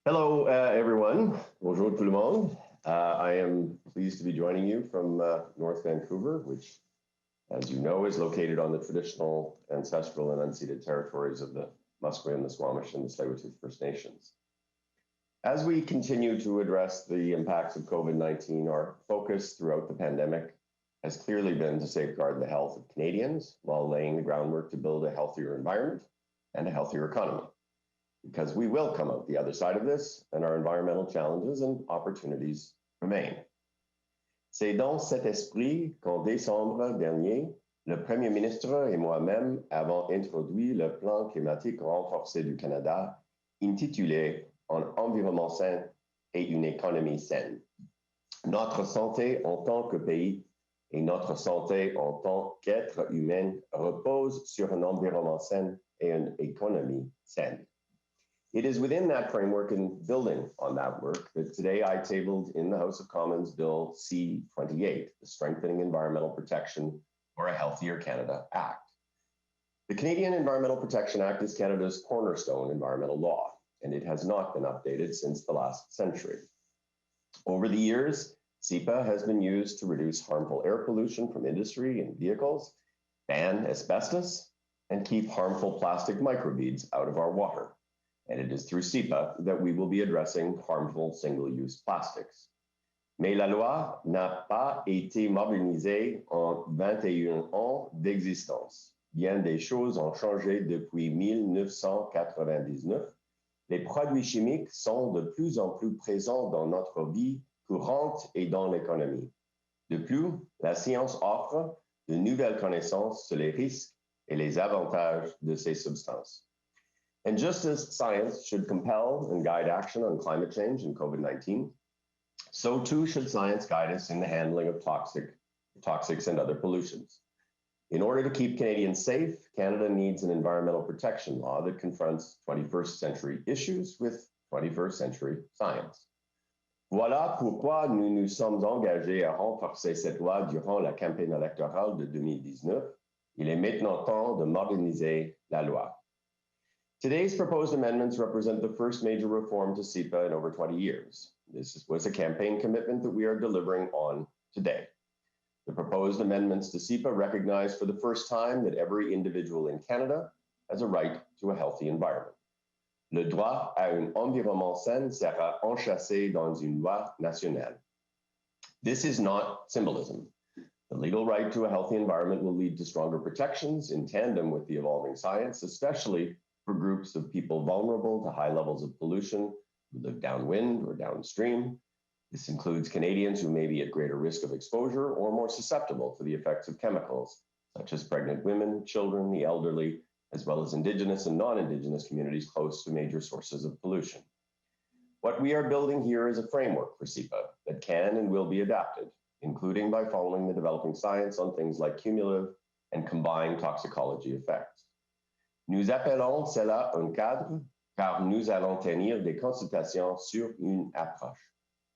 Hello, everyone. Bonjour tout le monde. I am pleased to be joining you from North Vancouver, which, as you know, is located on the traditional, ancestral, and unceded territories of the Musqueam, the Squamish, and the Tsleil-Waututh First Nations. As we continue to address the impacts of COVID-19, our focus throughout the pandemic has clearly been to safeguard the health of Canadians while laying the groundwork to build a healthier environment and a healthier economy. Because we will come out the other side of this, and our environmental challenges and opportunities remain. C'est dans cet esprit qu'en décembre dernier, le Premier ministre et moi-même avons introduit le plan climatique renforcé du Canada, intitulé Un environnement sain et une économie saine. Notre santé en tant que pays et notre santé en tant qu'être humain repose sur un environnement sain et une économie saine. It is within that framework and building on that work that today I tabled in the House of Commons Bill C-28, the Strengthening Environmental Protection for a Healthier Canada Act. The Canadian Environmental Protection Act is Canada's cornerstone environmental law, and it has not been updated since the last century. Over the years, CEPA has been used to reduce harmful air pollution from industry and vehicles, ban asbestos, and keep harmful plastic microbeads out of our water. And it is through CEPA that we will be addressing harmful single-use plastics. Mais la loi n'a pas été modernisée en 21 ans d'existence. Bien des choses ont changé depuis 1999. Les produits chimiques sont de plus en plus présents dans notre vie courante et dans l'économie. De plus, la science offre de nouvelles connaissances sur les risques et les avantages de ces substances. And just as science should compel and guide action on climate change and COVID-19, so too should science guide us in the handling of toxics and other pollutions. In order to keep Canadians safe, Canada needs an environmental protection law that confronts 21st century issues with 21st century science. Voilà pourquoi nous nous sommes engagés à renforcer cette loi durant la campagne électorale de 2019. Il est maintenant temps de moderniser la loi. Today's proposed amendments represent the first major reform to CEPA in over 20 years. This was a campaign commitment that we are delivering on today. The proposed amendments to CEPA recognize for the first time that every individual in Canada has a right to a healthy environment. Le droit à un environnement sain sera enchâssé dans une loi nationale. This is not symbolism. The legal right to a healthy environment will lead to stronger protections in tandem with the evolving science, especially for groups of people vulnerable to high levels of pollution who live downwind or downstream. This includes Canadians who may be at greater risk of exposure or more susceptible to the effects of chemicals, such as pregnant women, children, the elderly, as well as Indigenous and non-Indigenous communities close to major sources of pollution. What we are building here is a framework for CEPA that can and will be adapted, including by following the developing science on things like cumulative and combined toxicology effects. Nous appelons cela un cadre, car nous allons tenir des consultations sur une approche.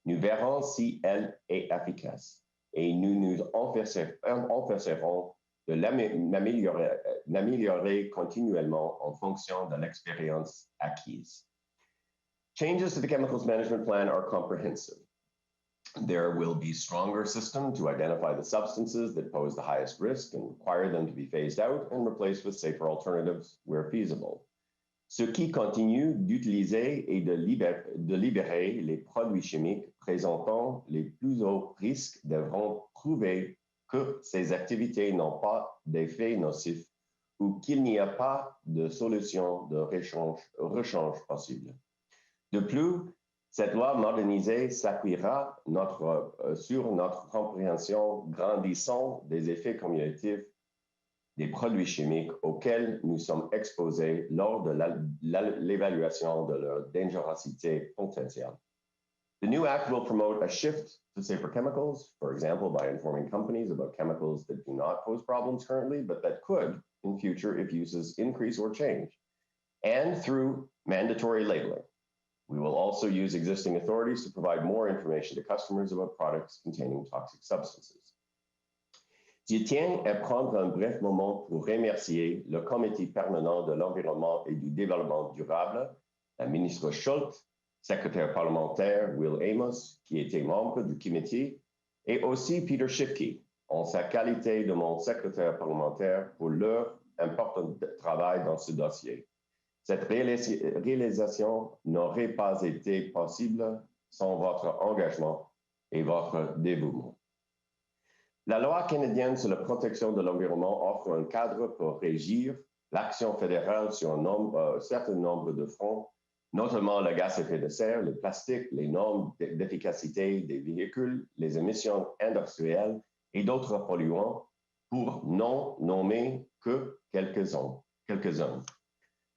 Nous verrons si elle est efficace et nous nous efforcerons de l'améliorer continuellement en fonction de l'expérience acquise. Changes to the Chemicals Management Plan are comprehensive. There will be stronger system to identify the substances that pose the highest risk and require them to be phased out and replaced with safer alternatives where feasible. Ceux qui continuent d'utiliser et de libérer les produits chimiques présentant les plus hauts risques devront prouver que ces activités n'ont pas d'effet nocif ou qu'il n'y a pas de solution de rechange possible. De plus, cette loi modernisée s'appuiera sur notre compréhension grandissante des effets cumulatifs des produits chimiques auxquels nous sommes exposés lors de l'évaluation de leur dangerosité potentielle. The new act will promote a shift to safer chemicals, for example, by informing companies about chemicals that do not pose problems currently, but that could in future if uses increase or change, and through mandatory labeling. We will also use existing authorities to provide more information to customers about products containing toxic substances. Je tiens à prendre un bref moment pour remercier le Comité permanent de l'environnement et du développement durable, la ministre Schultz, secrétaire parlementaire Will Amos, qui était membre du comité, et aussi Peter Shipke, en sa qualité de mon secrétaire parlementaire, pour leur important travail dans ce dossier. Cette réalisation n'aurait pas été possible sans votre engagement et votre dévouement. La loi canadienne sur la protection de l'environnement offre un cadre pour régir l'action fédérale sur un certain nombre de fronts, notamment le gaz à effet de serre, le plastique, les normes d'efficacité des véhicules, les émissions industrielles et d'autres polluants, pour non nommer que quelques-uns.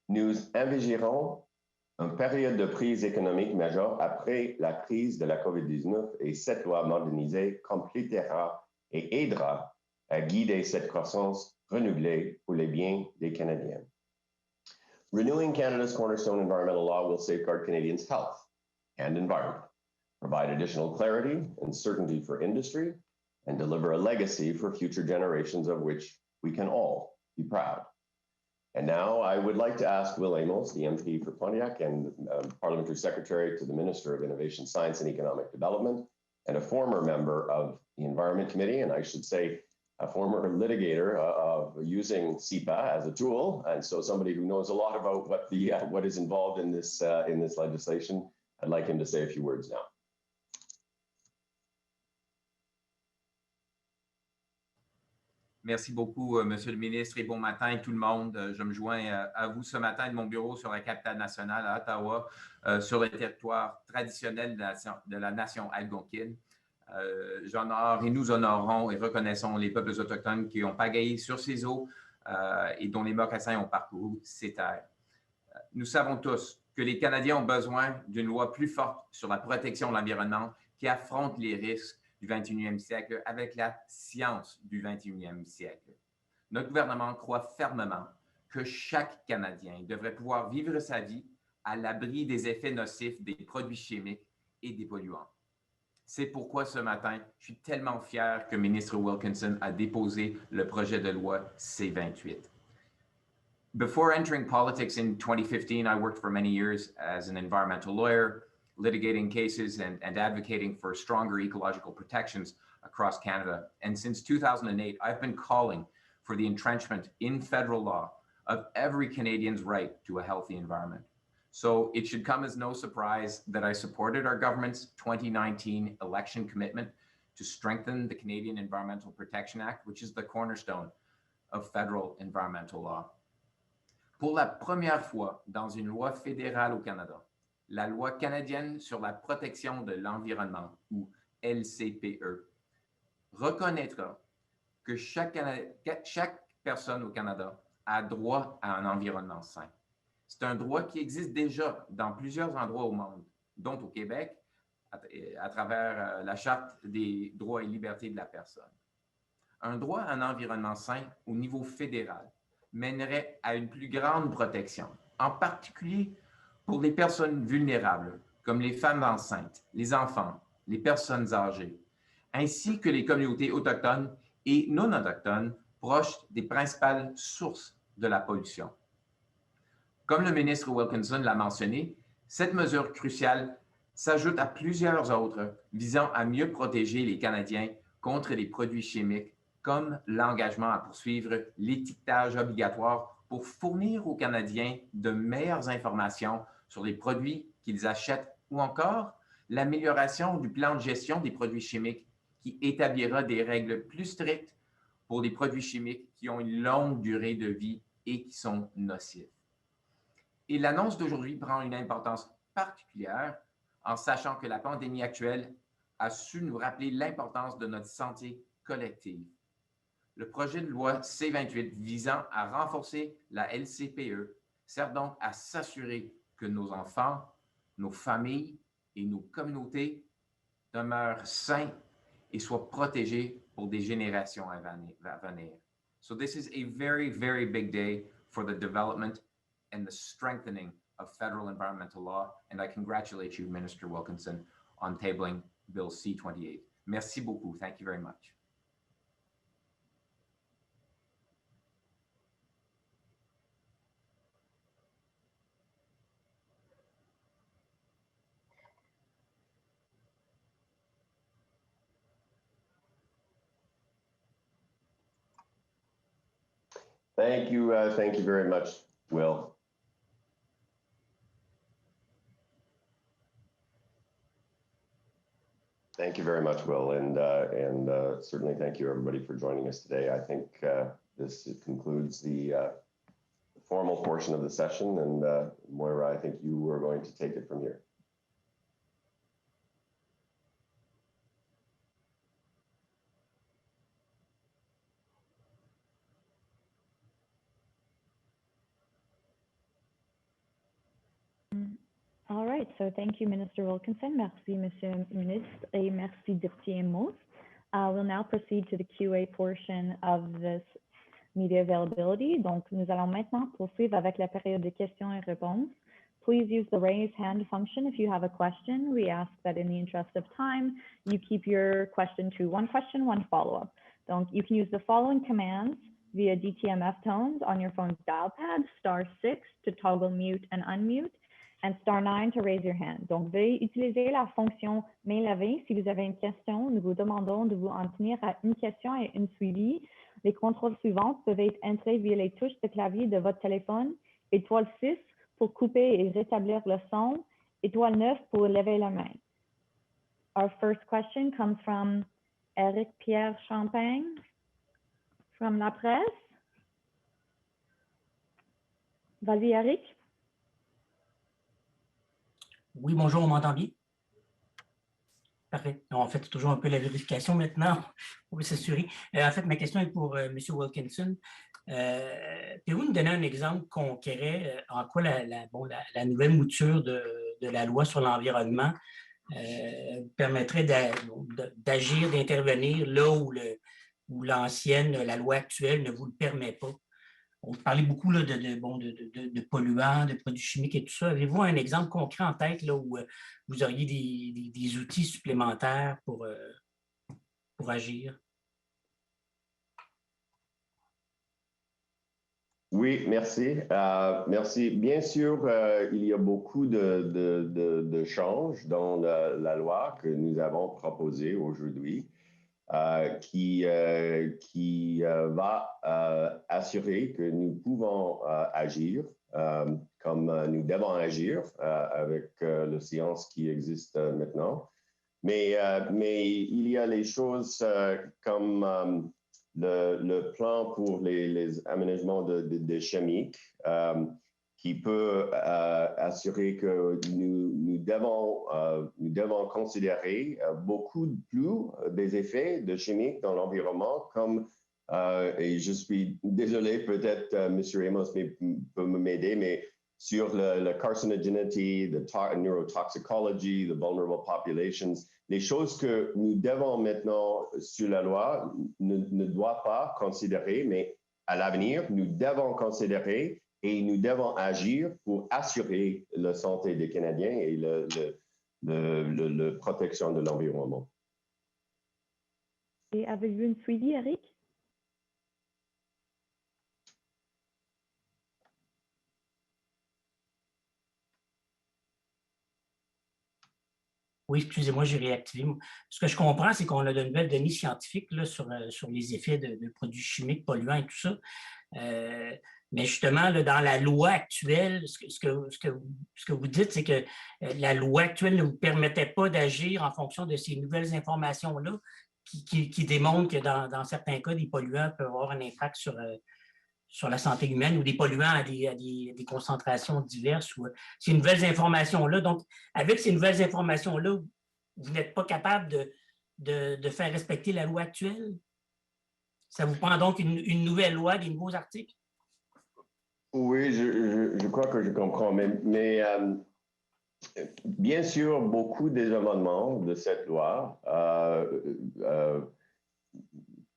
Nous envisagerons une période de crise économique majeure après la crise de la COVID-19 et cette loi modernisée complétera et aidera à guider cette croissance renouvelée pour les biens des Canadiens. Renewing Canada's cornerstone environmental law will safeguard Canadians' health and environment, provide additional clarity and certainty for industry, and deliver a legacy for future generations of which we can all be proud. And now I would like to ask Will Amos, the MP for Pontiac and Parliamentary Secretary to the Minister of Innovation, Science and Economic Development, and a former member of the Environment Committee, and I should say a former litigator of using CEPA as a tool, and so somebody who knows a lot about what is involved in this legislation. I'd like him to say a few words now. Merci beaucoup, Monsieur le ministre, et bon matin tout le monde. Je me joins à vous ce matin de mon bureau sur la capitale nationale, à Ottawa, sur le territoire traditionnel de la nation algonquine. J'honore et nous honorons et reconnaissons les peuples autochtones qui ont pagaillé sur ces eaux et dont les mocassins ont parcouru ces terres. Nous savons tous que les Canadiens ont besoin d'une loi plus forte sur la protection de l'environnement qui affronte les risques du 21e siècle avec la science du 21e siècle. Notre gouvernement croit fermement que chaque Canadien devrait pouvoir vivre sa vie à l'abri des effets nocifs des produits chimiques et des polluants. C'est pourquoi ce matin, je suis tellement fier que le ministre Wilkinson a déposé le projet de loi C-28. Before entering politics in 2015, I worked for many years as an environmental lawyer, litigating cases and advocating for stronger ecological protections across Canada. And since 2008, I've been calling for the entrenchment in federal law of every Canadian's right to a healthy environment. So it should come as no surprise that I supported our government's 2019 election commitment to strengthen the Canadian Environmental Protection Act, which is the cornerstone of federal environmental law. Pour la première fois dans une loi fédérale au Canada, la loi canadienne sur la protection de l'environnement, ou LCPE, reconnaîtra que chaque personne au Canada a droit à un environnement sain. C'est un droit qui existe déjà dans plusieurs endroits au monde, dont au Québec, à travers la Charte des droits et libertés de la personne. Un droit à un environnement sain au niveau fédéral mènerait à une plus grande protection, en particulier pour les personnes vulnérables, comme les femmes enceintes, les enfants, les personnes âgées, ainsi que les communautés autochtones et non autochtones proches des principales sources de la pollution. Comme le ministre Wilkinson l'a mentionné, cette mesure cruciale s'ajoute à plusieurs autres visant à mieux protéger les Canadiens contre les produits chimiques, comme l'engagement à poursuivre l'étiquetage obligatoire pour fournir aux Canadiens de meilleures informations sur les produits qu'ils achètent ou encore l'amélioration du plan de gestion des produits chimiques qui établira des règles plus strictes pour les produits chimiques qui ont une longue durée de vie et qui sont nocifs. Et l'annonce d'aujourd'hui prend une importance particulière en sachant que la pandémie actuelle a su nous rappeler l'importance de notre santé collective. Le projet de loi C-28 visant à renforcer la LCPE sert donc à s'assurer que nos enfants, nos familles et nos communautés demeurent sains et soient protégés pour des générations à venir. So this is a very, very big day for the development and the strengthening of federal environmental law, and I congratulate you, Minister Wilkinson, on tabling Bill C-28. Merci beaucoup. Thank you very much. Thank you very much, Will. Thank you very much, Will, and certainly thank you everybody for joining us today. I think this concludes the formal portion of the session, and Moira, I think you are going to take it from here. All right, so thank you, Minister Wilkinson. Merci, Monsieur Ministre, et merci, Deputy Amos. We'll now proceed to the QA portion of this media availability. Donc, nous allons maintenant poursuivre avec la période de questions et réponses. Please use the raise hand function if you have a question. We ask that in the interest of time, you keep your question to one question, one follow-up. Donc, you can use the following commands via DTMF tones on your phone's dial pad, *6 to toggle mute and unmute, and *9 to raise your hand. Donc, veuillez utiliser la fonction main levée si vous avez une question. Nous vous demandons de vous en tenir à une question et une suivie. Les contrôles suivants peuvent être entrés via les touches de clavier de votre téléphone. Étoile 6 pour couper et rétablir le son. Étoile 9 pour lever la main. Our first question comes from Eric Pierre Champagne from La Presse. Vas-y, Eric. Oui, bonjour, on m'entend bien? Parfait. On fait toujours un peu la vérification maintenant pour s'assurer. En fait, ma question est pour M. Wilkinson. Pouvez-vous nous donner un exemple concret en quoi la nouvelle mouture de la loi sur l'environnement permettrait d'agir, d'intervenir là où l'ancienne, la loi actuelle ne vous le permet pas? On parlait beaucoup là, de polluants, de produits chimiques et tout ça. Avez-vous un exemple concret en tête là, où vous auriez des outils supplémentaires pour agir? Oui, merci. Merci. Bien sûr, il y a beaucoup de changes dans la loi que nous avons proposée aujourd'hui. Qui va assurer que nous pouvons agir comme nous devons agir avec la science qui existe maintenant. Mais il y a les choses comme le plan pour les aménagements de chimiques qui peut assurer que nous devons considérer beaucoup plus des effets de chimiques dans l'environnement, comme, et je suis désolé, peut-être M. Amos peut m'aider, mais sur la carcinogenity, the neurotoxicology, the vulnerable populations, les choses que nous devons maintenant sur la loi ne doivent pas considérer, mais à l'avenir, nous devons considérer et nous devons agir pour assurer la santé des Canadiens et la protection de l'environnement. Et avez-vous une suivi, Eric? Oui, excusez-moi, j'ai réactivé. Ce que je comprends, c'est qu'on a de nouvelles données scientifiques là, sur les effets de produits chimiques, polluants et tout ça. Mais justement, là, dans la loi actuelle, ce que vous dites, c'est que la loi actuelle ne vous permettait pas d'agir en fonction de ces nouvelles informations-là qui démontrent que dans certains cas, des polluants peuvent avoir un impact sur la santé humaine ou des polluants à des concentrations diverses. Ces nouvelles informations-là. Donc, avec ces nouvelles informations-là, vous n'êtes pas capable de faire respecter la loi actuelle? Ça vous prend donc une nouvelle loi, des nouveaux articles? Oui, je crois que je comprends, mais bien sûr, beaucoup des amendements de cette loi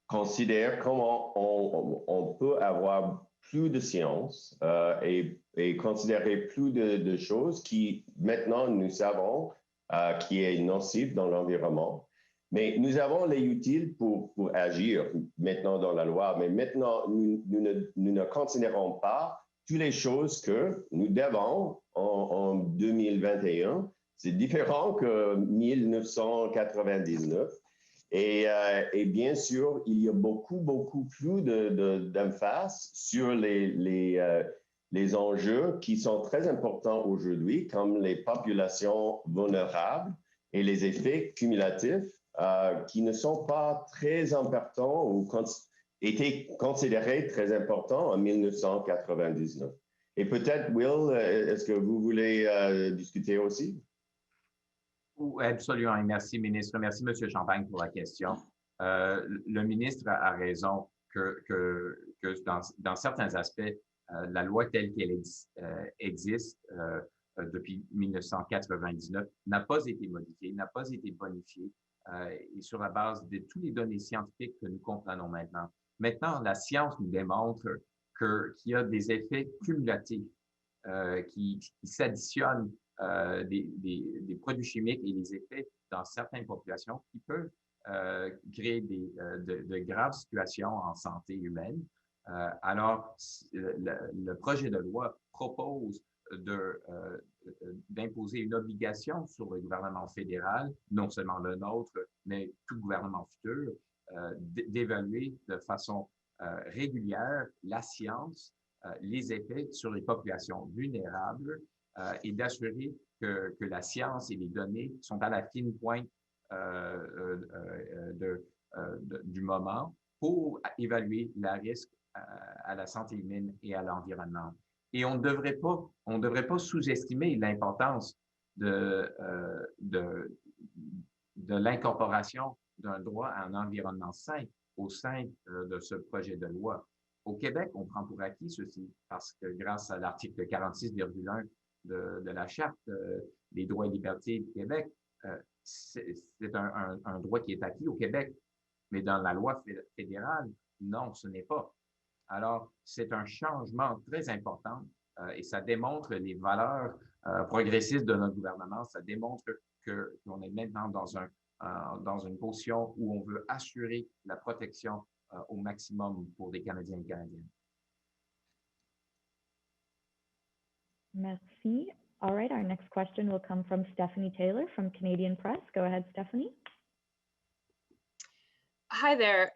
considèrent comment on peut avoir plus de science et considérer plus de choses qui, maintenant, nous savons qui est nocif dans l'environnement. Mais nous avons les outils pour agir maintenant dans la loi, mais maintenant, nous ne considérons pas toutes les choses que nous devons en 2021. C'est différent que 1999. Et bien sûr, il y a beaucoup plus d'emphase sur les enjeux qui sont très importants aujourd'hui, comme les populations vulnérables et les effets cumulatifs qui ne sont pas très importants ou étaient considérés très importants en 1999. Et peut-être, Will, est-ce que vous voulez discuter aussi? Oui, absolument. Et merci, ministre. Merci, M. Champagne, pour la question. Le ministre a raison que dans certains aspects, la loi telle qu'elle existe depuis 1999 n'a pas été modifiée, n'a pas été bonifiée, et sur la base de toutes les données scientifiques que nous comprenons maintenant. Maintenant, la science nous démontre qu'il y a des effets cumulatifs qui s'additionnent des produits chimiques et les effets dans certaines populations qui peuvent créer de graves situations en santé humaine. Alors, le projet de loi propose d'imposer une obligation sur le gouvernement fédéral, non seulement le nôtre, mais tout gouvernement futur, d'évaluer de façon régulière la science, les effets sur les populations vulnérables et d'assurer que la science et les données sont à la fine pointe du moment pour évaluer le risque à la santé humaine et à l'environnement. Et on ne devrait pas sous-estimer l'importance de l'incorporation d'un droit à un environnement sain au sein de ce projet de loi. Au Québec, on prend pour acquis ceci parce que grâce à l'article 46,1 de la Charte des droits et libertés du Québec, c'est un droit qui est acquis au Québec, mais dans la loi fédérale, non, ce n'est pas. Alors, c'est un changement très important et ça démontre les valeurs progressistes de notre gouvernement. Ça démontre qu'on est maintenant dans une position où on veut assurer la protection au maximum pour les Canadiens et Canadiennes. Merci. All right, our next question will come from Stephanie Taylor from Canadian Press. Go ahead, Stephanie. Hi there.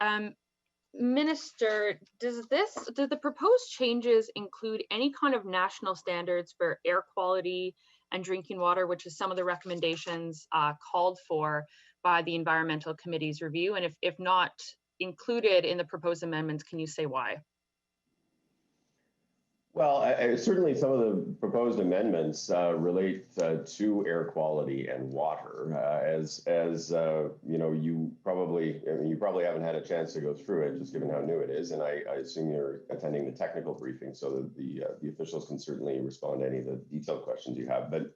Minister, do the proposed changes include any kind of national standards for air quality and drinking water, which is some of the recommendations called for by the Environmental Committee's review? And if not included in the proposed amendments, can you say why? Well, certainly some of the proposed amendments relate to air quality and water. As you know, you probably haven't had a chance to go through it, just given how new it is, and I assume you're attending the technical briefing, so that the officials can certainly respond to any of the detailed questions you have. But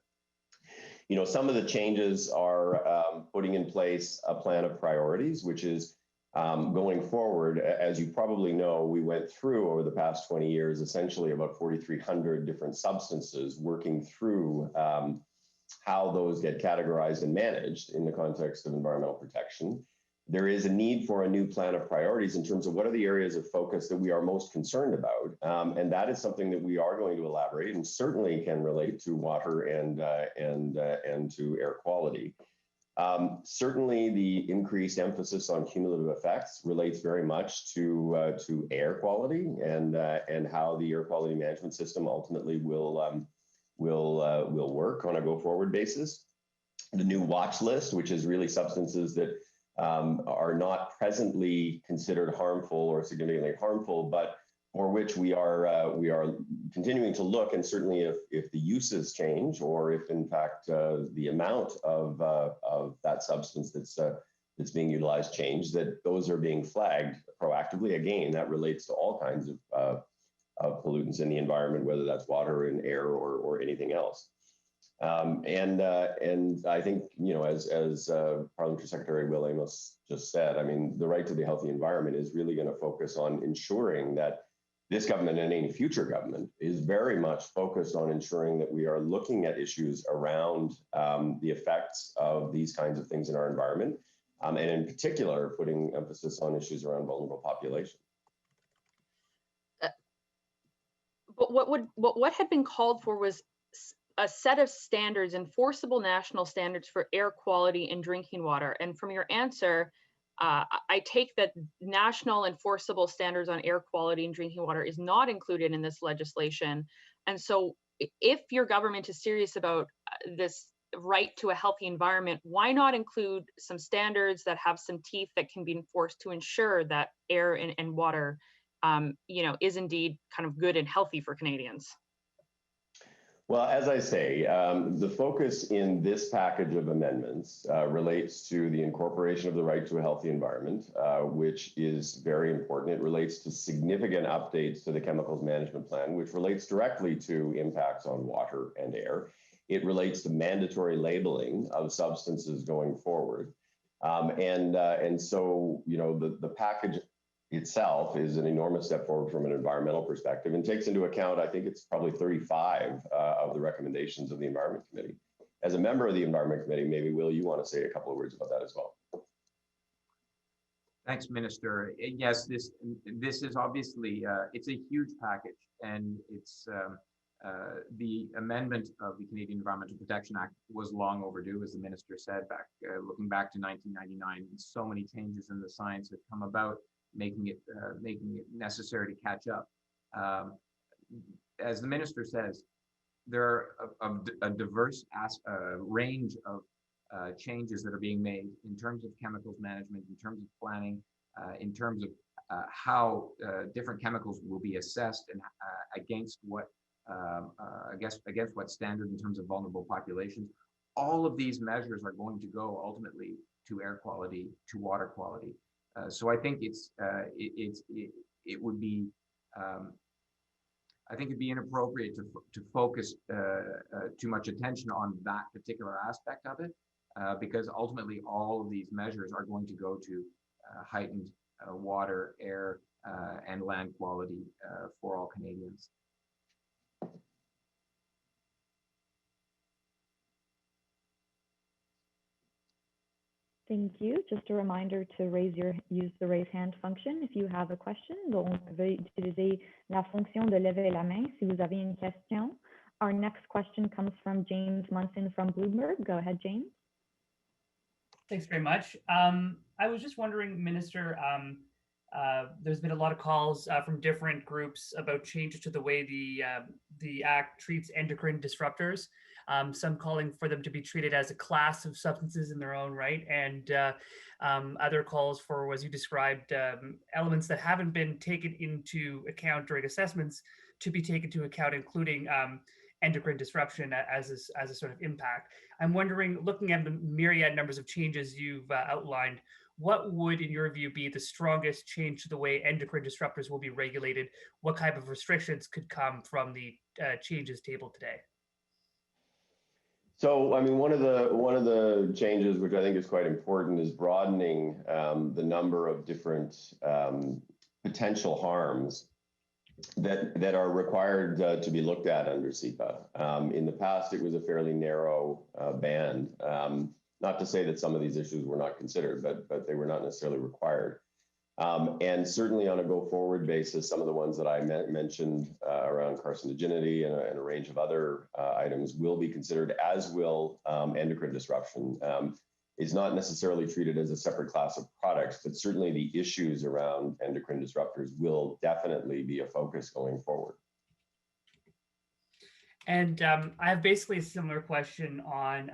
you know, some of the changes are putting in place a plan of priorities, which is going forward. As you probably know, we went through over the past 20 years, essentially about 4,300 different substances, working through how those get categorized and managed in the context of environmental protection. There is a need for a new plan of priorities in terms of what are the areas of focus that we are most concerned about. And that is something that we are going to elaborate and certainly can relate to water and to air quality. Certainly, the increased emphasis on cumulative effects relates very much to air quality and how the air quality management system ultimately will work on a go-forward basis. The new watch list, which is really substances that are not presently considered harmful or significantly harmful, but for which we are continuing to look, and certainly if the uses change, or if in fact the amount of that substance that's being utilized change, that those are being flagged proactively. Again, that relates to all kinds of pollutants in the environment, whether that's water and air or anything else. And I think, you know, as Parliamentary Secretary Will Amos just said, I mean, the right to the healthy environment is really going to focus on ensuring that this government and any future government is very much focused on ensuring that we are looking at issues around the effects of these kinds of things in our environment, and in particular, putting emphasis on issues around vulnerable population. But what had been called for was a set of standards, enforceable national standards for air quality and drinking water. And from your answer, I take that national enforceable standards on air quality and drinking water is not included in this legislation. And so if your government is serious about this right to a healthy environment, why not include some standards that have some teeth that can be enforced to ensure that air and water, is indeed kind of good and healthy for Canadians? Well, as I say, the focus in this package of amendments relates to the incorporation of the right to a healthy environment, which is very important. It relates to significant updates to the chemicals management plan, which relates directly to impacts on water and air. It relates to mandatory labeling of substances going forward. And so, the package itself is an enormous step forward from an environmental perspective and takes into account, I think it's probably 35 of the recommendations of the Environment Committee. As a member of the Environment Committee, maybe, Will, you want to say a couple of words about that as well? Thanks, Minister. Yes, this is obviously, it's a huge package, and it's the amendment of the Canadian Environmental Protection Act was long overdue, as the Minister said, looking back to 1999. So many changes in the science have come about, making it necessary to catch up. As the Minister says, there are a diverse range of changes that are being made in terms of chemicals management, in terms of planning, in terms of how different chemicals will be assessed and against what against what standard in terms of vulnerable populations. All of these measures are going to go ultimately to air quality, to water quality. So I think it would be I think it'd be inappropriate to focus too much attention on that particular aspect of it, because ultimately all of these measures are going to go to heightened water, air, and land quality for all Canadians. Thank you. Just a reminder to use the raise hand function if you have a question. Donc, veuillez utiliser la fonction de lever la main si vous avez une question. Our next question comes from James Munson from Bloomberg. Go ahead, James. Thanks very much. I was just wondering, Minister, there's been a lot of calls from different groups about changes to the way the Act treats endocrine disruptors. Some calling for them to be treated as a class of substances in their own right, and other calls for, as you described, elements that haven't been taken into account during assessments to be taken into account, including endocrine disruption as a sort of impact. I'm wondering, looking at the myriad numbers of changes you've outlined, what would, in your view, be the strongest change to the way endocrine disruptors will be regulated? What type of restrictions could come from the changes tabled today? So, I mean, one of the changes, which I think is quite important, is broadening the number of different potential harms that are required to be looked at under CEPA. In the past, it was a fairly narrow band. Not to say that some of these issues were not considered, but they were not necessarily required. And certainly on a go-forward basis, some of the ones that I mentioned around carcinogenity and a range of other items will be considered, as will endocrine disruption. Is not necessarily treated as a separate class of products, but certainly the issues around endocrine disruptors will definitely be a focus going forward. And I have basically a similar question on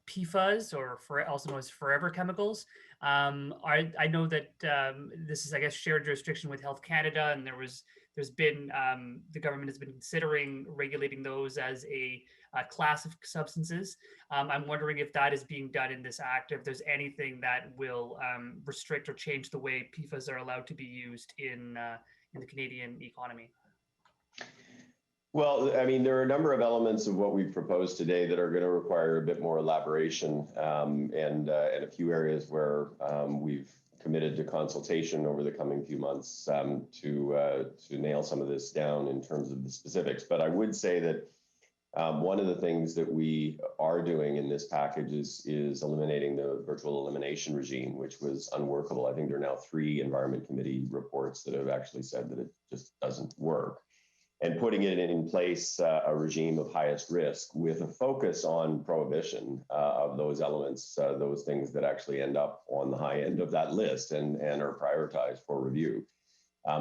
PFAS, or also known as forever chemicals. I know that this is, I guess, shared jurisdiction with Health Canada, and there's been the government has been considering regulating those as a class of substances. I'm wondering if that is being done in this act, if there's anything that will restrict or change the way PFAS are allowed to be used in the Canadian economy. Well, I mean, there are a number of elements of what we've proposed today that are going to require a bit more elaboration, and a few areas where we've committed to consultation over the coming few months to nail some of this down in terms of the specifics. But I would say that one of the things that we are doing in this package is eliminating the virtual elimination regime, which was unworkable. I think there are now 3 Environment Committee reports that have actually said that it just doesn't work. and putting it in place a regime of highest risk with a focus on prohibition of those elements, those things that actually end up on the high end of that list and are prioritized for review.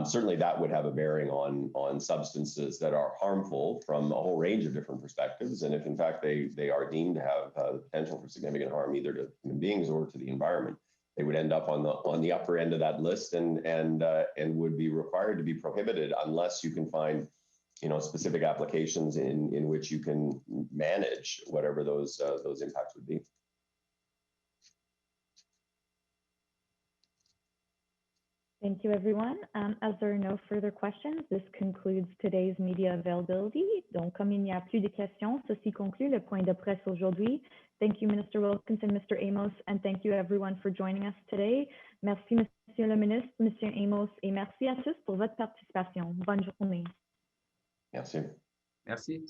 Certainly that would have a bearing on substances that are harmful from a whole range of different perspectives. And if in fact they are deemed to have the potential for significant harm either to human beings or to the environment, they would end up on the upper end of that list and would be required to be prohibited unless you can find specific applications in which you can manage whatever those impacts would be. Thank you, everyone. As there are no further questions, this concludes today's media availability. Donc, comme il n'y a plus de questions, ceci conclut le point de presse aujourd'hui. Thank you, Minister Wilkinson, Mr. Amos, and thank you, everyone, for joining us today. Merci, Monsieur le Ministre, Monsieur Amos, et merci à tous pour votre participation. Bonne journée. Merci. Merci.